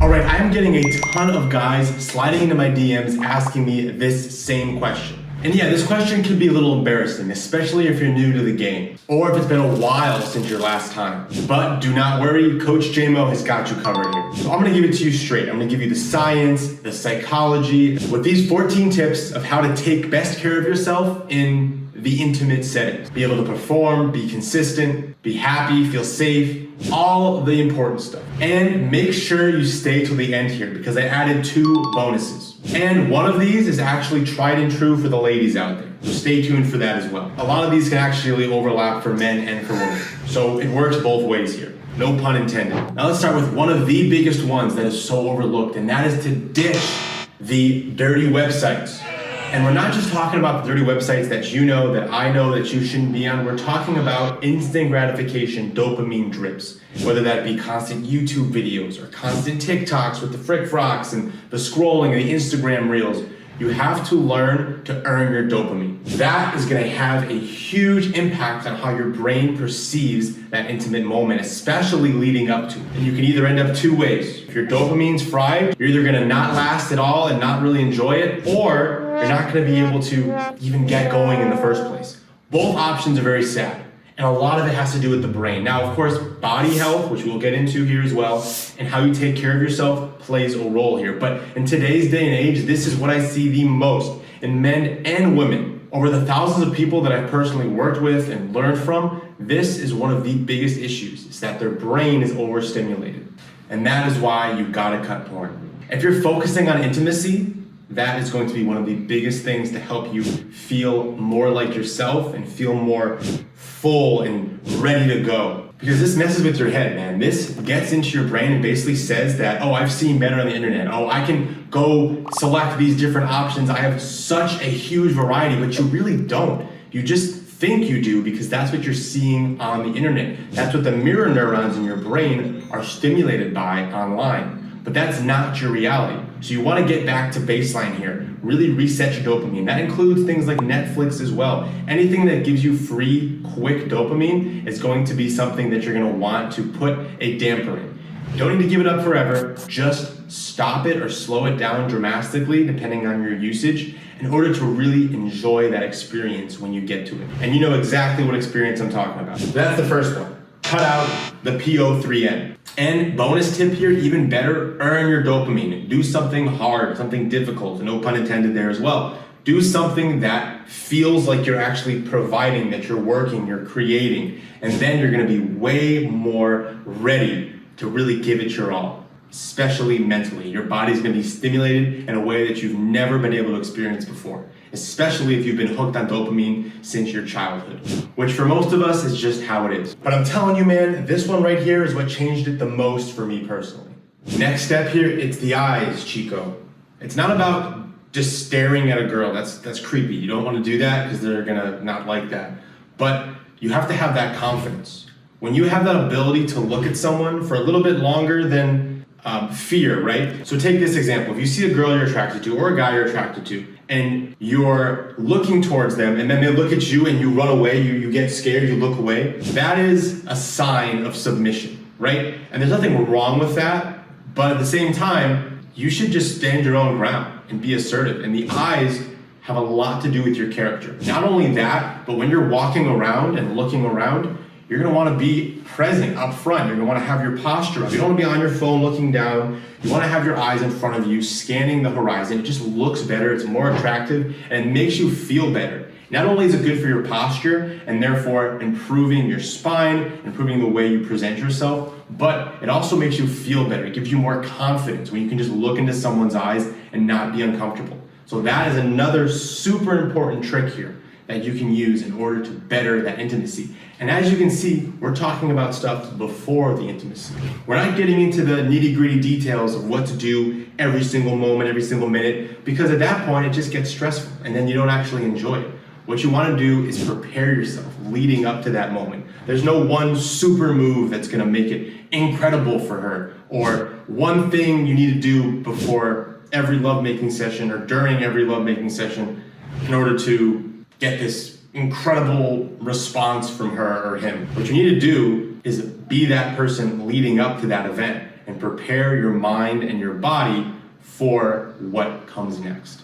All right, I'm getting a ton of guys sliding into my DMs asking me this same question. And yeah, this question could be a little embarrassing, especially if you're new to the game, or if it's been a while since your last time. But do not worry, Coach JMO has got you covered here. So I'm gonna give it to you straight. I'm gonna give you the science, the psychology, with these 14 tips of how to take best care of yourself in the intimate setting. Be able to perform, be consistent, be happy, feel safe, all the important stuff. And make sure you stay till the end here because I added 2 bonuses. And one of these is actually tried and true for the ladies out there. So stay tuned for that as well. A lot of these can actually overlap for men and for women. So it works both ways here. No pun intended. Now let's start with one of the biggest ones that is so overlooked, and that is to ditch the dirty websites. And we're not just talking about the dirty websites that you know, that I know that you shouldn't be on. We're talking about instant gratification dopamine drips, whether that be constant YouTube videos or constant TikToks with the frick frocks and the scrolling and the Instagram reels. You have to learn to earn your dopamine. That is gonna have a huge impact on how your brain perceives that intimate moment, especially leading up to it. And you can either end up 2 ways. If your dopamine's fried, you're either gonna not last at all and not really enjoy it, or you're not gonna be able to even get going in the first place. Both options are very sad. And a lot of it has to do with the brain. Now, of course, body health, which we'll get into here as well, and how you take care of yourself plays a role here. But in today's day and age, this is what I see the most in men and women. Over the thousands of people that I've personally worked with and learned from, this is one of the biggest issues, is that their brain is overstimulated. And that is why you gotta cut porn. If you're focusing on intimacy, that is going to be one of the biggest things to help you feel more like yourself and feel more full and ready to go. Because this messes with your head, man. This gets into your brain and basically says that, oh, I've seen better on the internet. Oh, I can go select these different options. I have such a huge variety, but you really don't. You just think you do because that's what you're seeing on the internet. That's what the mirror neurons in your brain are stimulated by online. But that's not your reality. So you want to get back to baseline here. Really reset your dopamine. That includes things like Netflix as well. Anything that gives you free, quick dopamine is going to be something that you're going to want to put a damper in. You don't need to give it up forever. Just stop it or slow it down dramatically depending on your usage in order to really enjoy that experience when you get to it. And you know exactly what experience I'm talking about. So that's the first one. Cut out the PO3N. And bonus tip here, even better, earn your dopamine. Do something hard, something difficult, no pun intended there as well. Do something that feels like you're actually providing, that you're working, you're creating, and then you're gonna be way more ready to really give it your all, especially mentally. Your body's gonna be stimulated in a way that you've never been able to experience before, especially if you've been hooked on dopamine since your childhood, which for most of us is just how it is. But I'm telling you, man, this one right here is what changed it the most for me personally. Next step here, it's the eyes, Chico. It's not about just staring at a girl. That's creepy. You don't want to do that because they're gonna not like that. But you have to have that confidence. When you have that ability to look at someone for a little bit longer than fear, right? So take this example. If you see a girl you're attracted to or a guy you're attracted to, and you're looking towards them and then they look at you and you run away, you get scared, you look away, that is a sign of submission, right? And there's nothing wrong with that, but at the same time, you should just stand your own ground and be assertive. And the eyes have a lot to do with your character. Not only that, but when you're walking around and looking around, you're gonna wanna be present up front. You're gonna wanna have your posture up. You don't wanna be on your phone looking down. You wanna have your eyes in front of you, scanning the horizon. It just looks better, it's more attractive, and it makes you feel better. Not only is it good for your posture, and therefore improving your spine, improving the way you present yourself, but it also makes you feel better. It gives you more confidence when you can just look into someone's eyes and not be uncomfortable. So that is another super important trick here that you can use in order to better that intimacy. And as you can see, we're talking about stuff before the intimacy. We're not getting into the nitty-gritty details of what to do every single moment, every single minute, because at that point it just gets stressful and then you don't actually enjoy it. What you want to do is prepare yourself leading up to that moment. There's no one super move that's going to make it incredible for her, or one thing you need to do before every lovemaking session or during every lovemaking session in order to get this incredible response from her or him. What you need to do do is be that person leading up to that event and prepare your mind and your body for what comes next.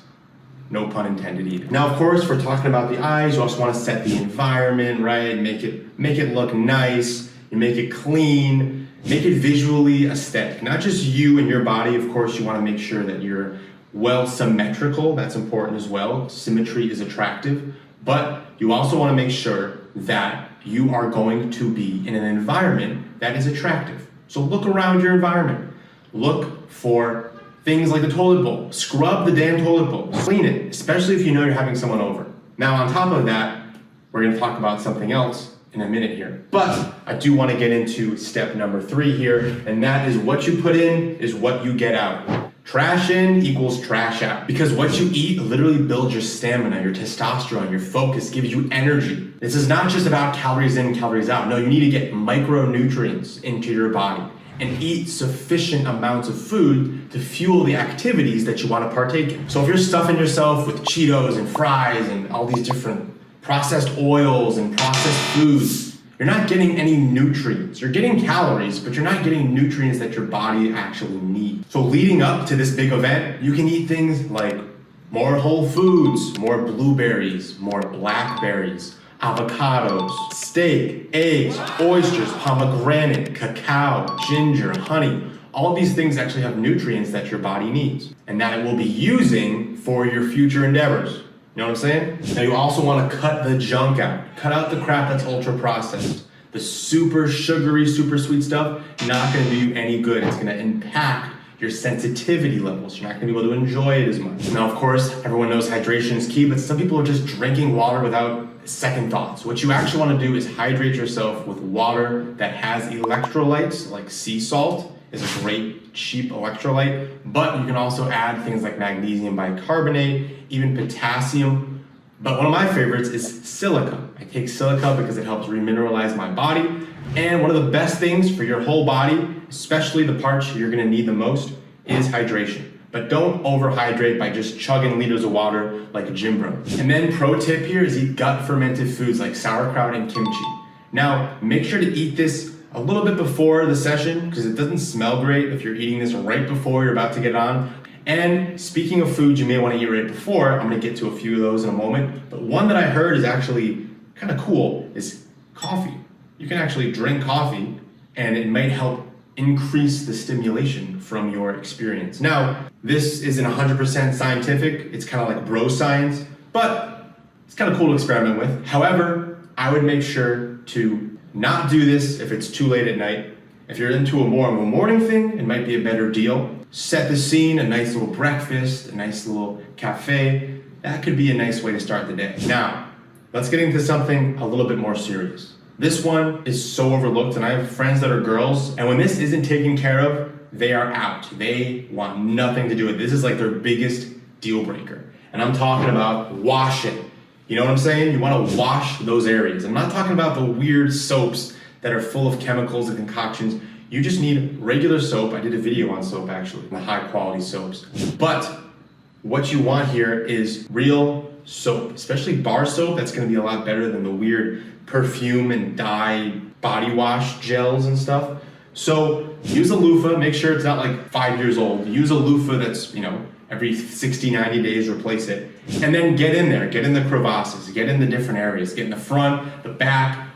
No pun intended either. Now, of course, if we're talking about the eyes, you also want to set the environment, right? Make it look nice, and make it clean, make it visually aesthetic. Not just you and your body, of course, you want to make sure that you're well symmetrical. That's important as well. Symmetry is attractive, but you also want to make sure that you are going to be in an environment that is attractive. So look around your environment. Look for things like the toilet bowl. Scrub the damn toilet bowl. Clean it, especially if you know you're having someone over. Now, on top of that, we're going to talk about something else in a minute here. But I do want to get into step number 3 here, and that is what you put in is what you get out. Trash in equals trash out. Because what you eat literally builds your stamina, your testosterone, your focus, gives you energy. This is not just about calories in, calories out. No, you need to get micronutrients into your body and eat sufficient amounts of food to fuel the activities that you want to partake in. So if you're stuffing yourself with Cheetos and fries and all these different processed oils and processed foods, you're not getting any nutrients. You're getting calories, but you're not getting nutrients that your body actually needs. So leading up to this big event, you can eat things like more whole foods, more blueberries, more blackberries, avocados, steak, eggs, oysters, pomegranate, cacao, ginger, honey. All of these things actually have nutrients that your body needs and that it will be using for your future endeavors. You know what I'm saying? Now you also want to cut the junk out. Cut out the crap that's ultra processed. The super sugary, super sweet stuff, not going to do you any good. It's going to impact your sensitivity levels. You're not going to be able to enjoy it as much. Now, of course, everyone knows hydration is key, but some people are just drinking water without second thoughts. What you actually want to do is hydrate yourself with water that has electrolytes, like sea salt is a great cheap electrolyte, but you can also add things like magnesium bicarbonate, even potassium. But one of my favorites is silica. I take silica because it helps remineralize my body. And one of the best things for your whole body, especially the parts you're gonna need the most, is hydration. But don't overhydrate by just chugging liters of water like a gym bro. And then pro tip here is eat gut fermented foods like sauerkraut and kimchi. Now, make sure to eat this a little bit before the session because it doesn't smell great if you're eating this right before you're about to get on. And speaking of foods you may want to eat right before, I'm going to get to a few of those in a moment. But one that I heard is actually kind of cool is coffee. You can actually drink coffee and it might help increase the stimulation from your experience. Now, this isn't 100% scientific. It's kind of like bro science, but it's kind of cool to experiment with. However, I would make sure to not do this if it's too late at night. If you're into a more of a morning thing, it might be a better deal. Set the scene, a nice little breakfast, a nice little cafe. That could be a nice way to start the day. Now, let's get into something a little bit more serious. This one is so overlooked, and I have friends that are girls, and when this isn't taken care of, they are out. They want nothing to do with it. This is like their biggest deal breaker. And I'm talking about washing. You know what I'm saying? You want to wash those areas. I'm not talking about the weird soaps that are full of chemicals and concoctions. You just need regular soap. I did a video on soap actually, the high quality soaps. But what you want here is real soap, especially bar soap. That's going to be a lot better than the weird perfume and dye body wash gels and stuff. So use a loofah. Make sure it's not like 5 years old. Use a loofah that's, every 60, 90 days, replace it. And then get in there, get in the crevasses, get in the different areas, get in the front, the back,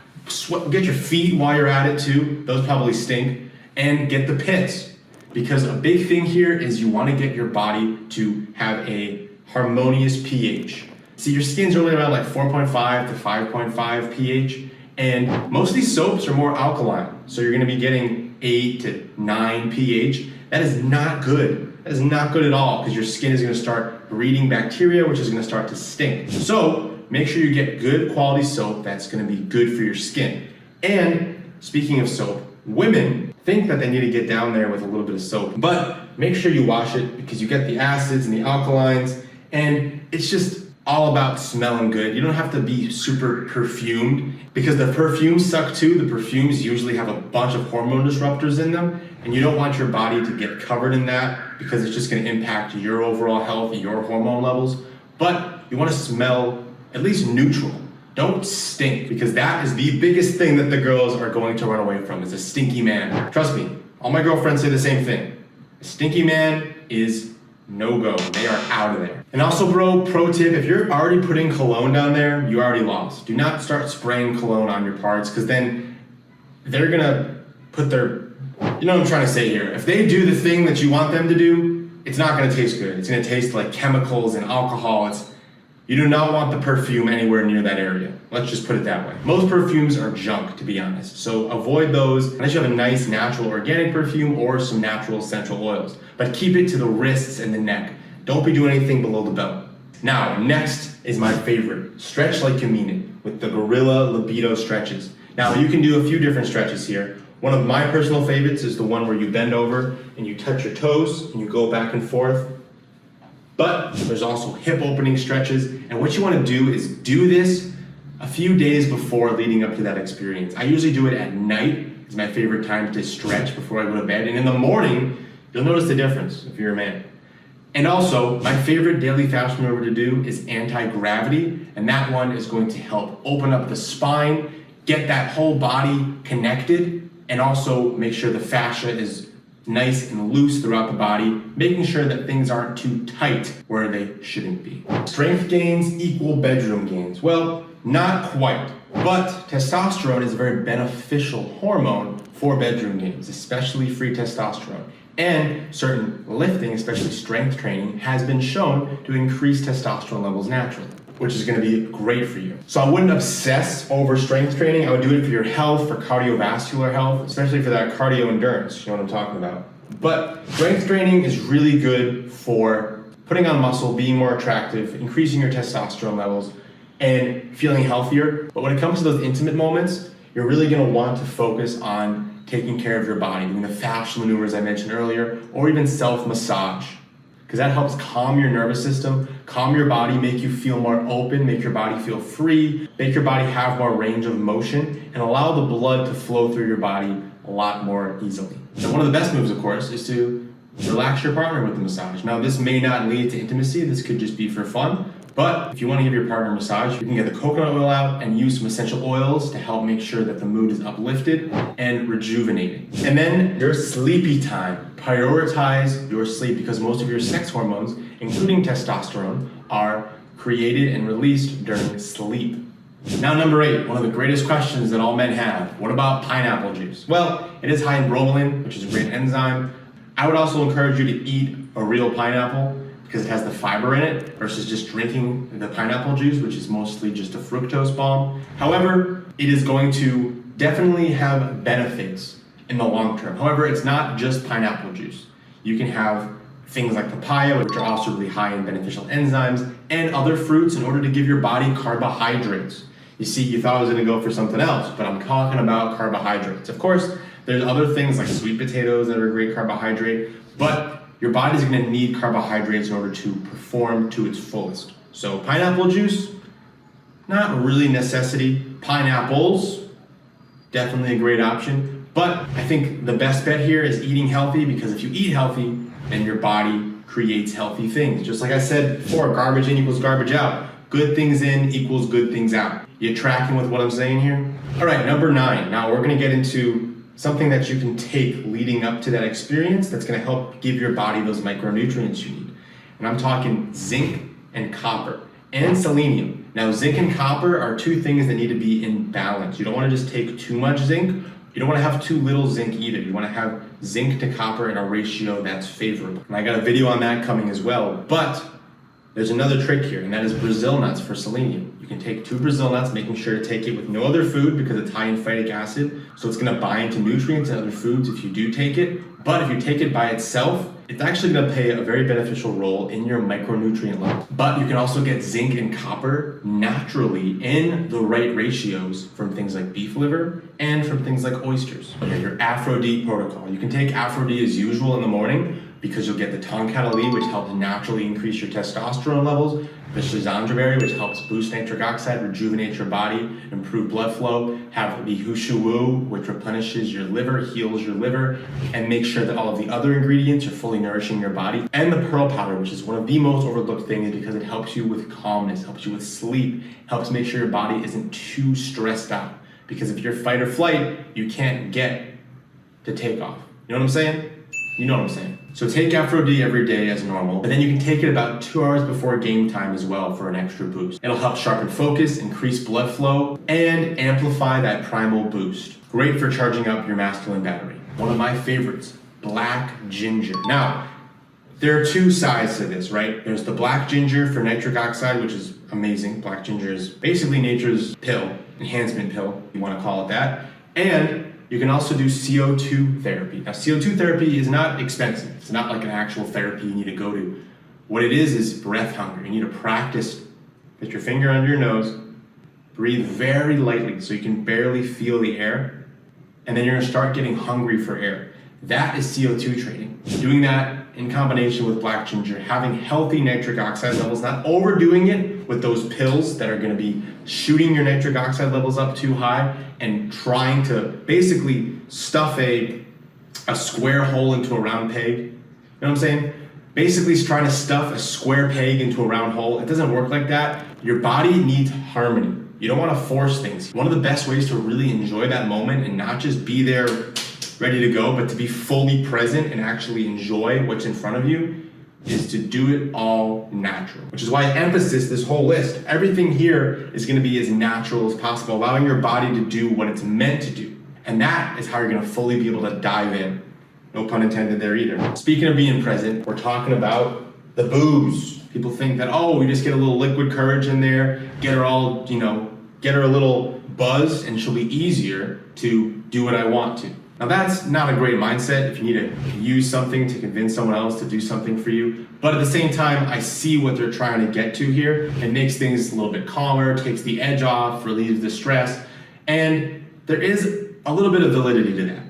get your feet while you're at it too. Those probably stink. And get the pits. Because a big thing here is you want to get your body to have a harmonious pH. See, your skin's really around like 4.5 to 5.5 pH. And most of these soaps are more alkaline. So you're going to be getting 8 to 9 pH. That is not good. That is not good at all because your skin is going to start breeding bacteria, which is going to start to stink. So make sure you get good quality soap that's going to be good for your skin. And speaking of soap, women think that they need to get down there with a little bit of soap, but make sure you wash it because you get the acids and the alkalines, and it's just all about smelling good. You don't have to be super perfumed because the perfumes suck too. The perfumes usually have a bunch of hormone disruptors in them, and you don't want your body to get covered in that because it's just going to impact your overall health, your hormone levels. But you want to smell at least neutral. Don't stink, because that is the biggest thing that the girls are going to run away from, is a stinky man. Trust me, all my girlfriends say the same thing. A stinky man is no-go. They are out of there. And also, bro, pro tip, if you're already putting cologne down there, you already lost. Do not start spraying cologne on your parts, because then they're gonna put their, you know what I'm trying to say here. If they do the thing that you want them to do, it's not gonna taste good. It's gonna taste like chemicals and alcohol. You do not want the perfume anywhere near that area. Let's just put it that way. Most perfumes are junk, to be honest. So avoid those unless you have a nice natural organic perfume or some natural essential oils. But keep it to the wrists and the neck. Don't be doing anything below the belt. Now, next is my favorite. Stretch like you mean it, with the Gorilla Libido stretches. Now, you can do a few different stretches here. One of my personal favorites is the one where you bend over and you touch your toes and you go back and forth. But there's also hip opening stretches, and what you want to do is do this a few days before leading up to that experience. I usually do it at night. It's my favorite time to stretch before I go to bed, and in the morning, you'll notice the difference if you're a man. And also, my favorite daily fashion maneuver to do is anti-gravity, and that one is going to help open up the spine, get that whole body connected, and also make sure the fascia is nice and loose throughout the body, making sure that things aren't too tight where they shouldn't be. Strength gains equal bedroom gains. Well, not quite, but testosterone is a very beneficial hormone for bedroom gains, especially free testosterone. And certain lifting, especially strength training, has been shown to increase testosterone levels naturally, which is going to be great for you. So I wouldn't obsess over strength training. I would do it for your health, for cardiovascular health, especially for that cardio endurance, you know what I'm talking about. But strength training is really good for putting on muscle, being more attractive, increasing your testosterone levels, and feeling healthier. But when it comes to those intimate moments, you're really going to want to focus on taking care of your body, doing the fascia maneuvers I mentioned earlier, or even self-massage, because that helps calm your nervous system, calm your body, make you feel more open, make your body feel free, make your body have more range of motion, and allow the blood to flow through your body a lot more easily. Now, one of the best moves, of course, is to relax your partner with the massage. Now, this may not lead to intimacy, this could just be for fun, but if you want to give your partner a massage, you can get the coconut oil out and use some essential oils to help make sure that the mood is uplifted and rejuvenating. And then your sleepy time. Prioritize your sleep, because most of your sex hormones, including testosterone, are created and released during sleep. Now, number 8, one of the greatest questions that all men have. What about pineapple juice? Well, it is high in bromelain, which is a great enzyme. I would also encourage you to eat a real pineapple, because it has the fiber in it, versus just drinking the pineapple juice, which is mostly just a fructose bomb. However, it is going to definitely have benefits in the long term. However, it's not just pineapple juice. You can have things like papaya, which are also really high in beneficial enzymes, and other fruits in order to give your body carbohydrates. You see, you thought I was gonna go for something else, but I'm talking about carbohydrates. Of course, there's other things like sweet potatoes that are a great carbohydrate, but your body's going to need carbohydrates in order to perform to its fullest. So pineapple juice, not really necessity. Pineapples, definitely a great option. But I think the best bet here is eating healthy, because if you eat healthy, then your body creates healthy things. Just like I said before, garbage in equals garbage out. Good things in equals good things out. You tracking with what I'm saying here? All right, number 9. Now we're going to get into something that you can take leading up to that experience that's going to help give your body those micronutrients you need. And I'm talking zinc and copper and selenium. Now, zinc and copper are two things that need to be in balance. You don't want to just take too much zinc. You don't want to have too little zinc either. You want to have zinc to copper in a ratio that's favorable. And I got a video on that coming as well. But there's another trick here, and that is Brazil nuts for selenium. You can take 2 Brazil nuts, making sure to take it with no other food because it's high in phytic acid, so it's going to bind to nutrients and other foods if you do take it. But if you take it by itself, it's actually going to play a very beneficial role in your micronutrient level. But you can also get zinc and copper naturally in the right ratios from things like beef liver and from things like oysters. Your Aphro-D protocol. You can take Aphro-D as usual in the morning, because you'll get the tonka, which helps naturally increase your testosterone levels, the berry, which helps boost nitric oxide, rejuvenate your body, improve blood flow, have the hushu, which replenishes your liver, heals your liver, and makes sure that all of the other ingredients are fully nourishing your body, and the pearl powder, which is one of the most overlooked things because it helps you with calmness, helps you with sleep, helps make sure your body isn't too stressed out. Because if you're fight or flight, you can't get to take off. You know what I'm saying? You know what I'm saying. So take Aphro-D every day as normal, but then you can take it about 2 hours before game time as well for an extra boost. It'll help sharpen focus, increase blood flow, and amplify that primal boost. Great for charging up your masculine battery. One of my favorites, black ginger. Now, there are 2 sides to this, right? There's the black ginger for nitric oxide, which is amazing. Black ginger is basically nature's pill, enhancement pill, if you want to call it that. And you can also do CO2 therapy. Now, CO2 therapy is not expensive. It's not like an actual therapy you need to go to. What it is breath hunger. You need to practice. Put your finger under your nose, breathe very lightly so you can barely feel the air, and then you're gonna start getting hungry for air. That is CO2 training. Doing that in combination with black ginger, having healthy nitric oxide levels, not overdoing it with those pills that are gonna be shooting your nitric oxide levels up too high and trying to basically stuff a square hole into a round peg. You know what I'm saying? Basically it's trying to stuff a square peg into a round hole. It doesn't work like that. Your body needs harmony. You don't wanna force things. One of the best ways to really enjoy that moment and not just be there ready to go, but to be fully present and actually enjoy what's in front of you is to do it all natural. Which is why I emphasize this whole list. Everything here is gonna be as natural as possible, allowing your body to do what it's meant to do. And that is how you're gonna fully be able to dive in. No pun intended there either. Speaking of being present, we're talking about the booze. People think that, oh, we just get a little liquid courage in there, get her all, get her a little buzzed and she'll be easier to do what I want to. Now that's not a great mindset if you need to use something to convince someone else to do something for you. But at the same time, I see what they're trying to get to here. It makes things a little bit calmer, takes the edge off, relieves the stress. And there is a little bit of validity to that.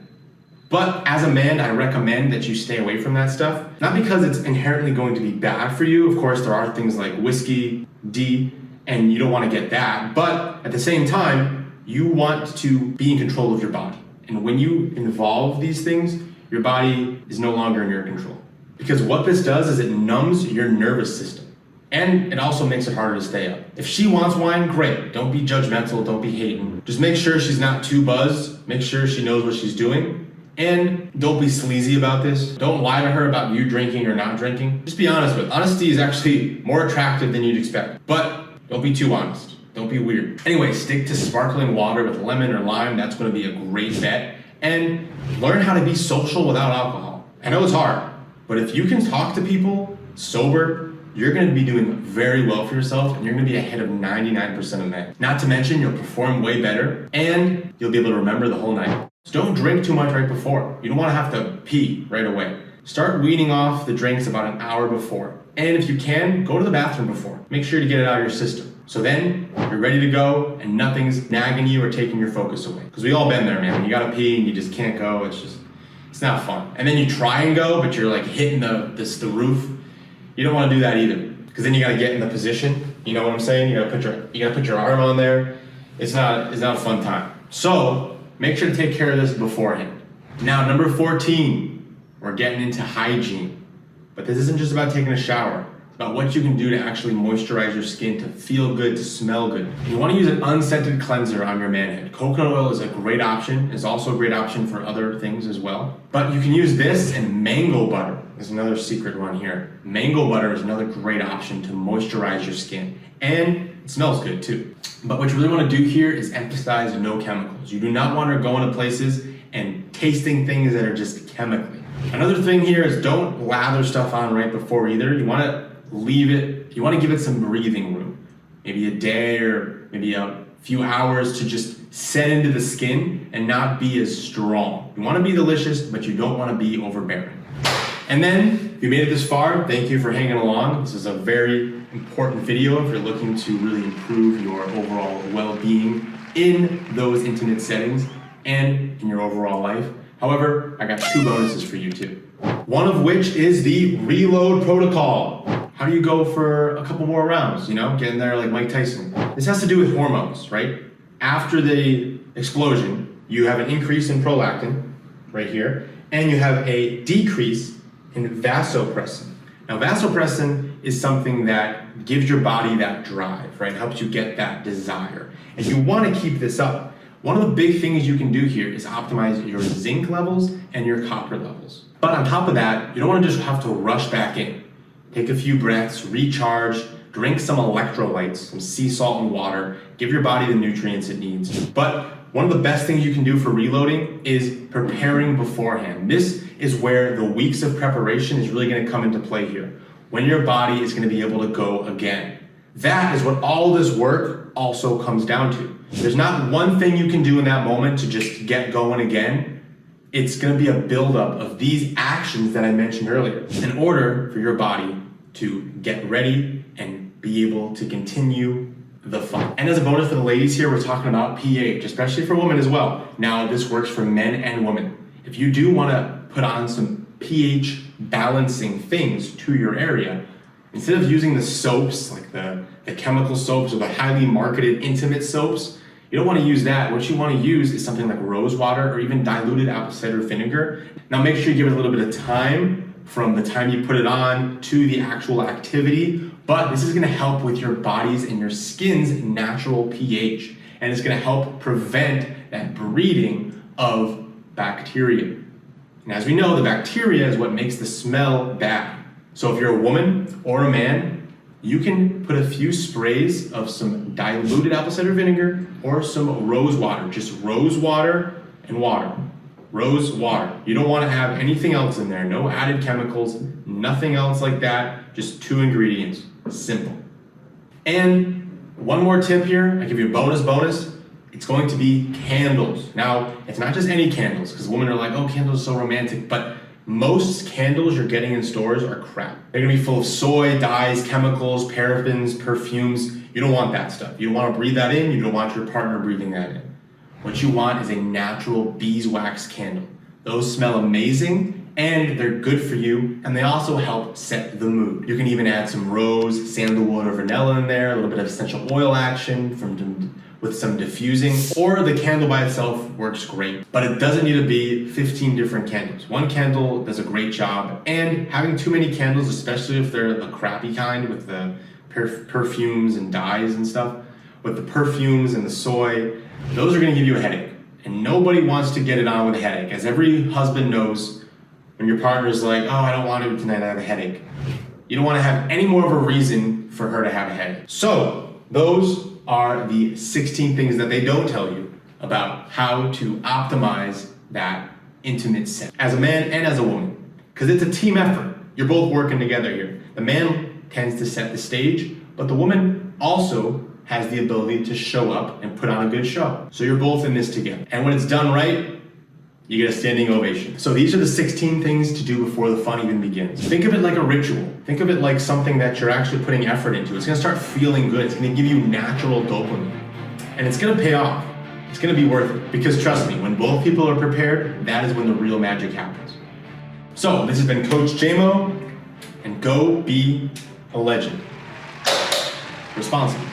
But as a man, I recommend that you stay away from that stuff. Not because it's inherently going to be bad for you. Of course, there are things like whiskey, D, and you don't want to get that. But at the same time, you want to be in control of your body. And when you involve these things, your body is no longer in your control. Because what this does is it numbs your nervous system. And it also makes it harder to stay up. If she wants wine, great. Don't be judgmental, don't be hating. Just make sure she's not too buzzed. Make sure she knows what she's doing. And don't be sleazy about this. Don't lie to her about you drinking or not drinking. Just be honest with her. Honesty is actually more attractive than you'd expect. But don't be too honest. Don't be weird. Anyway, stick to sparkling water with lemon or lime. That's going to be a great bet. And learn how to be social without alcohol. I know it's hard, but if you can talk to people sober, you're going to be doing very well for yourself and you're going to be ahead of 99% of men. Not to mention, you'll perform way better and you'll be able to remember the whole night. So don't drink too much right before. You don't want to have to pee right away. Start weaning off the drinks about an hour before. And if you can, go to the bathroom before. Make sure to get it out of your system. So then you're ready to go and nothing's nagging you or taking your focus away. Because we all been there, man. When you gotta pee and you just can't go, it's not fun. And then you try and go, but you're like hitting the roof. You don't wanna do that either. Because then you gotta get in the position. You know what I'm saying? You gotta put your arm on there. It's not a fun time. So make sure to take care of this beforehand. Now, number 14, we're getting into hygiene. But this isn't just about taking a shower. It's about what you can do to actually moisturize your skin, to feel good, to smell good. You want to use an unscented cleanser on your manhead. Coconut oil is a great option. It's also a great option for other things as well. But you can use this, and mango butter is another secret one here. Mango butter is another great option to moisturize your skin. And it smells good too. But what you really want to do here is emphasize no chemicals. You do not want to go into places and tasting things that are just chemically. Another thing here is don't lather stuff on right before either. You want to leave it, you want to give it some breathing room. Maybe a day or maybe a few hours to just set into the skin and not be as strong. You want to be delicious, but you don't want to be overbearing. And then, if you made it this far, thank you for hanging along. This is a very important video if you're looking to really improve your overall well-being in those intimate settings and in your overall life. However, I got 2 bonuses for you too. 1 one of which is the reload protocol. How do you go for a couple more rounds, get in there like Mike Tyson? This has to do with hormones, right? After the explosion, you have an increase in prolactin right here, and you have a decrease in vasopressin. Now, vasopressin is something that gives your body that drive, right? It helps you get that desire. And you want to keep this up. One of the big things you can do here is optimize your zinc levels and your copper levels. But on top of that, you don't want to just have to rush back in. Take a few breaths, recharge, drink some electrolytes, some sea salt and water, give your body the nutrients it needs. But one of the best things you can do for reloading is preparing beforehand. This is where the weeks of preparation is really going to come into play here, when your body is going to be able to go again. That is what all this work also comes down to. There's not one thing you can do in that moment to just get going again. It's going to be a buildup of these actions that I mentioned earlier in order for your body to get ready and be able to continue the fun. And as a bonus for the ladies here, we're talking about pH, especially for women as well. Now, this works for men and women. If you do want to put on some pH balancing things to your area, instead of using the soaps, like the chemical soaps or the highly marketed intimate soaps, you don't want to use that. What you want to use is something like rose water or even diluted apple cider vinegar. Now make sure you give it a little bit of time from the time you put it on to the actual activity, but this is going to help with your body's and your skin's natural pH, and it's going to help prevent that breeding of bacteria. And as we know, the bacteria is what makes the smell bad. So if you're a woman or a man, you can put a few sprays of some diluted apple cider vinegar or some rose water, just rose water and water. Rose water. You don't want to have anything else in there, no added chemicals, nothing else like that, just 2 ingredients, simple. And one more tip here, I give you a bonus, it's going to be candles. Now, it's not just any candles, because women are like, oh, candles are so romantic, but most candles you're getting in stores are crap. They're gonna be full of soy, dyes, chemicals, paraffins, perfumes. You don't want that stuff. You don't want to breathe that in, you don't want your partner breathing that in. What you want is a natural beeswax candle. Those smell amazing and they're good for you, and they also help set the mood. You can even add some rose, sandalwood, or vanilla in there, a little bit of essential oil action with some diffusing, or the candle by itself works great. But it doesn't need to be 15 different candles. One candle does a great job, and having too many candles, especially if they're the crappy kind with the perfumes and dyes and stuff, with the perfumes and the soy, those are gonna give you a headache. And nobody wants to get it on with a headache. As every husband knows, when your partner's like, oh, I don't want to tonight, I have a headache. You don't wanna have any more of a reason for her to have a headache. So, those are the 16 things that they don't tell you about how to optimize that intimate sex as a man and as a woman, because it's a team effort. You're both working together here. The man tends to set the stage, but the woman also has the ability to show up and put on a good show. So you're both in this together. And when it's done right, you get a standing ovation. So these are the 16 things to do before the fun even begins. Think of it like a ritual. Think of it like something that you're actually putting effort into. It's gonna start feeling good. It's gonna give you natural dopamine. And it's gonna pay off. It's gonna be worth it. Because trust me, when both people are prepared, that is when the real magic happens. So this has been Coach JMO, and go be a legend. Responsibly.